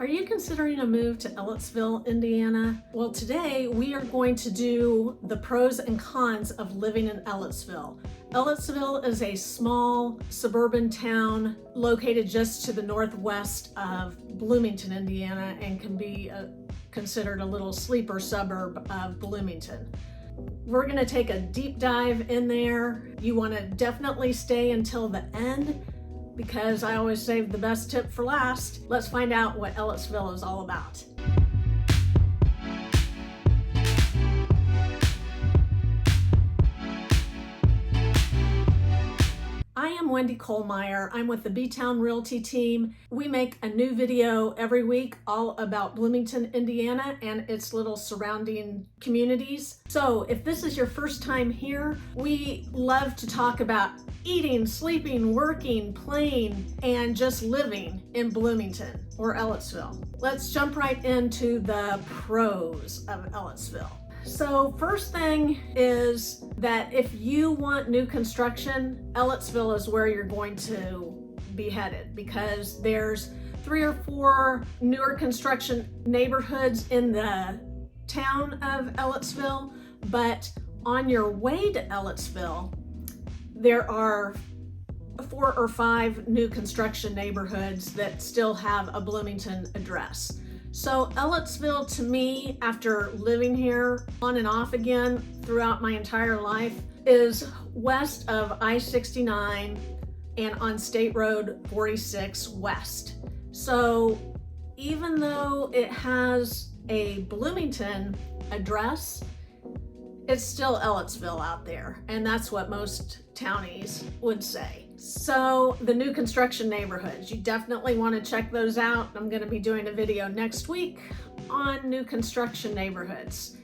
Are you considering a move to Ellettsville, Indiana? Well, today we are going to do the pros and cons of living in Ellettsville. Ellettsville is a small suburban town located just to the northwest of Bloomington, Indiana, and can be considered a little sleeper suburb of Bloomington. We're going to take a deep dive in there. You want to definitely stay until the end, because I always save the best tip for last. Let's find out what Ellettsville is all about. I am Wendy Kohlmeyer. I'm with the B-Town Realty team. We make a new video every week all about Bloomington, Indiana and its little surrounding communities. So if this is your first time here, we love to talk about eating, sleeping, working, playing, and just living in Bloomington or Ellettsville. Let's jump right into the pros of Ellettsville. So first thing is that if you want new construction, Ellettsville is where you're going to be headed, because there's 3 or 4 newer construction neighborhoods in the town of Ellettsville, but on your way to Ellettsville, there are 4 or 5 new construction neighborhoods that still have a Bloomington address. So Ellettsville, to me, after living here on and off again throughout my entire life, is west of I-69 and on State Road 46 West. So even though it has a Bloomington address, it's still Ellettsville out there, and that's what most townies would say. So the new construction neighborhoods, you definitely want to check those out. I'm going to be doing a video next week on new construction neighborhoods.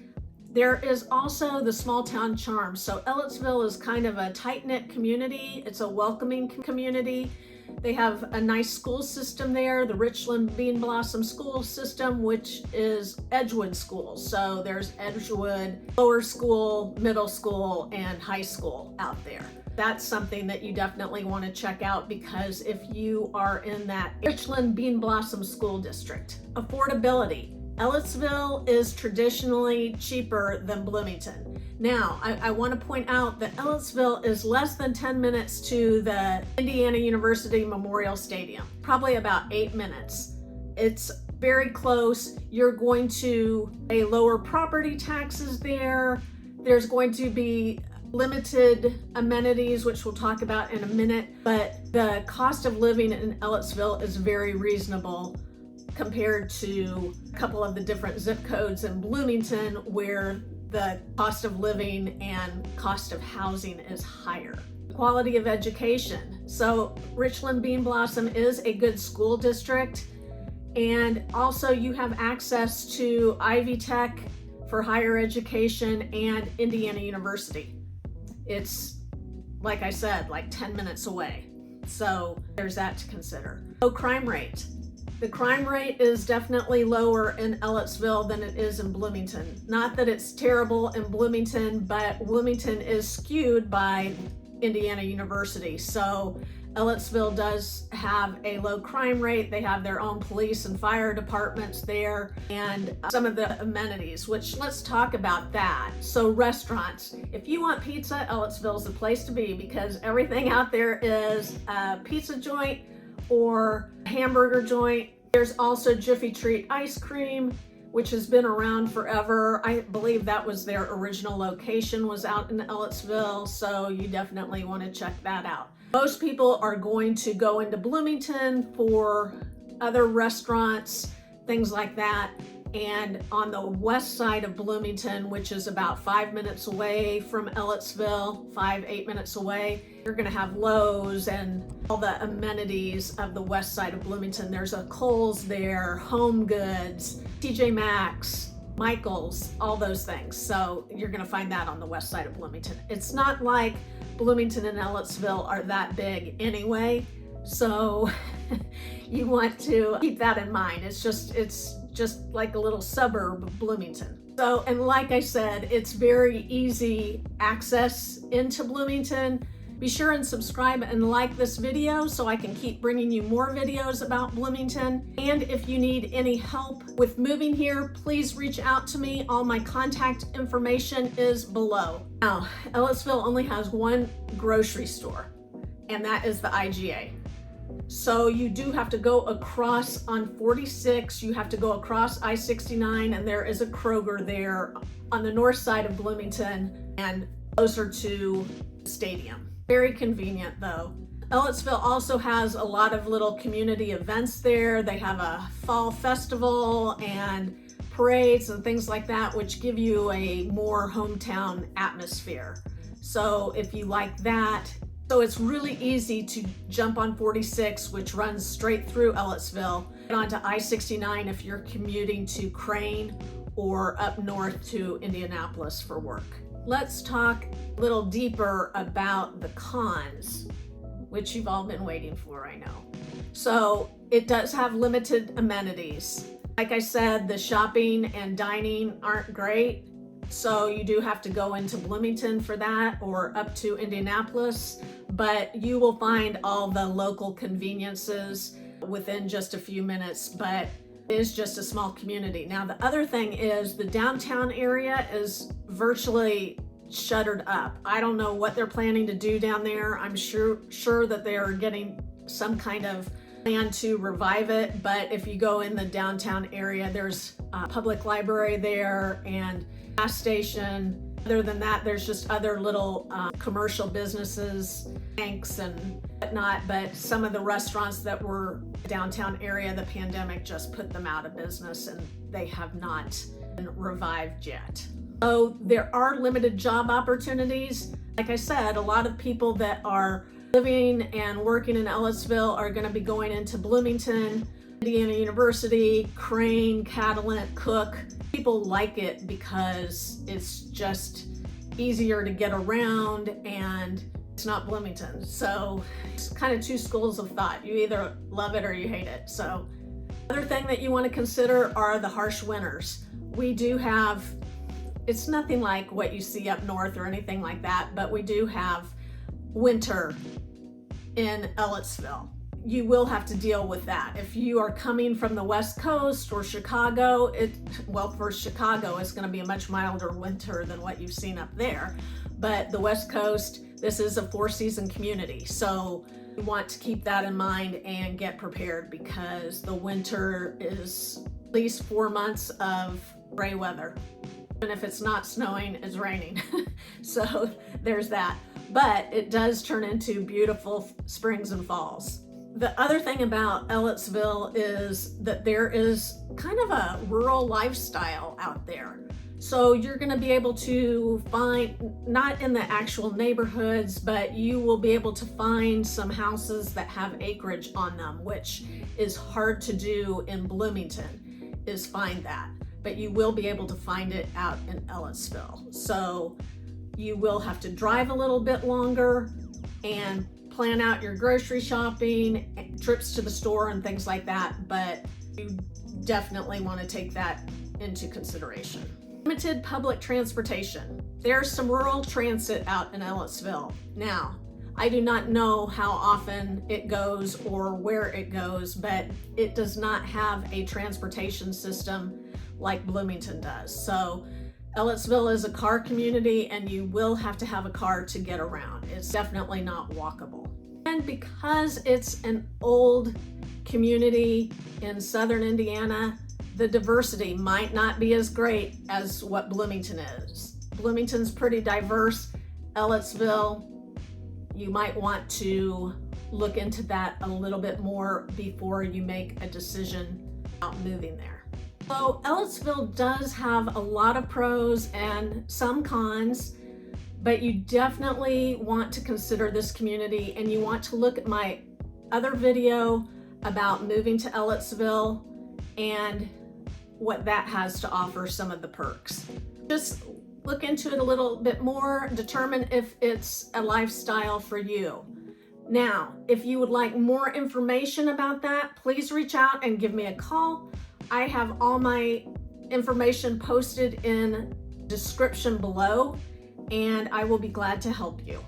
There is also the small town charm. So Ellettsville is kind of a tight-knit community. It's a welcoming community. They have a nice school system there, the Richland Bean Blossom School System, which is Edgewood schools. So there's Edgewood lower school, middle school, and high school out there. That's something that you definitely want to check out, because if you are in that Richland Bean Blossom School District. Affordability. Ellettsville is traditionally cheaper than Bloomington. Now, I want to point out that Ellettsville is less than 10 minutes to the Indiana University Memorial Stadium, probably about 8 minutes. It's very close. You're going to pay lower property taxes there. There's going to be limited amenities, which we'll talk about in a minute, but the cost of living in Ellettsville is very reasonable compared to a couple of the different zip codes in Bloomington, where the cost of living and cost of housing is higher. Quality of education. So Richland Bean Blossom is a good school district, and also you have access to Ivy Tech for higher education and Indiana University. It's, like I said, like 10 minutes away. So there's that to consider. Low crime rate. The crime rate is definitely lower in Ellettsville than it is in Bloomington. Not that it's terrible in Bloomington, but Bloomington is skewed by Indiana University. So Ellettsville does have a low crime rate. They have their own police and fire departments there, and some of the amenities, which let's talk about that. So restaurants. If you want pizza, Ellettsville is the place to be, because everything out there is a pizza joint or hamburger joint. There's also Jiffy Treat ice cream, which has been around forever. I believe that was their original location, was out in Ellettsville, so you definitely want to check that out. Most people are going to go into Bloomington for other restaurants, things like that. And on the west side of Bloomington, which is about 5 minutes away from Ellettsville, 8 minutes away, you're gonna have Lowe's and all the amenities of the west side of Bloomington. There's a Kohl's there, Home Goods, TJ Maxx, Michael's, all those things. So you're gonna find that on the west side of Bloomington. It's not like Bloomington and Ellettsville are that big anyway, so you want to keep that in mind. It's just like a little suburb of Bloomington. So, and like I said, it's very easy access into Bloomington. Be sure and subscribe and like this video so I can keep bringing you more videos about Bloomington. And if you need any help with moving here, please reach out to me. All my contact information is below. Now, Ellettsville only has one grocery store, and that is the IGA. So you do have to go across on 46, you have to go across I-69, and there is a Kroger there on the north side of Bloomington and closer to the stadium. Very convenient though. Ellettsville also has a lot of little community events there. They have a fall festival and parades and things like that, which give you a more hometown atmosphere. So if you like that, so it's really easy to jump on 46, which runs straight through Ellettsville, and onto I-69 if you're commuting to Crane or up north to Indianapolis for work. Let's talk a little deeper about the cons, which you've all been waiting for, I know. So it does have limited amenities. Like I said, the shopping and dining aren't great. So you do have to go into Bloomington for that or up to Indianapolis, but you will find all the local conveniences within just a few minutes, but it is just a small community. Now, the other thing is the downtown area is virtually shuttered up. I don't know what they're planning to do down there. I'm sure that they are getting some kind of plan to revive it, but if you go in the downtown area, there's a public library there and gas station. Other than that, there's just other little commercial businesses, banks and whatnot, but some of the restaurants that were downtown area, the pandemic just put them out of business and they have not been revived yet. So there are limited job opportunities. Like I said, a lot of people that are living and working in Ellettsville are going to be going into Bloomington, Indiana University, Crane, Catalent, Cook. People like it because it's just easier to get around and it's not Bloomington. So it's kind of two schools of thought. You either love it or you hate it. So other thing that you want to consider are the harsh winters. We do have, it's nothing like what you see up north or anything like that, but we do have winter in Ellettsville. You will have to deal with that. If you are coming from the West Coast or Chicago, for Chicago, it's going to be a much milder winter than what you've seen up there. But the West Coast, this is a 4-season community. So you want to keep that in mind and get prepared because the winter is at least 4 months of gray weather. And if it's not snowing, it's raining. So there's that. But it does turn into beautiful springs and falls. The other thing about Ellettsville is that there is kind of a rural lifestyle out there. So you're going to be able to find, not in the actual neighborhoods, but you will be able to find some houses that have acreage on them, which is hard to do in Bloomington, is find that. But you will be able to find it out in Ellettsville. So you will have to drive a little bit longer and plan out your grocery shopping, trips to the store and things like that, but you definitely want to take that into consideration. Limited public transportation. There's some rural transit out in Ellettsville. Now, I do not know how often it goes or where it goes, but it does not have a transportation system like Bloomington does. So Ellettsville is a car community and you will have to have a car to get around. It's definitely not walkable. And because it's an old community in southern Indiana, the diversity might not be as great as what Bloomington is. Bloomington's pretty diverse. Ellettsville, you might want to look into that a little bit more before you make a decision about moving there. So Ellettsville does have a lot of pros and some cons, but you definitely want to consider this community and you want to look at my other video about moving to Ellettsville and what that has to offer, some of the perks. Just look into it a little bit more, determine if it's a lifestyle for you. Now, if you would like more information about that, please reach out and give me a call. I have all my information posted in description below, and I will be glad to help you.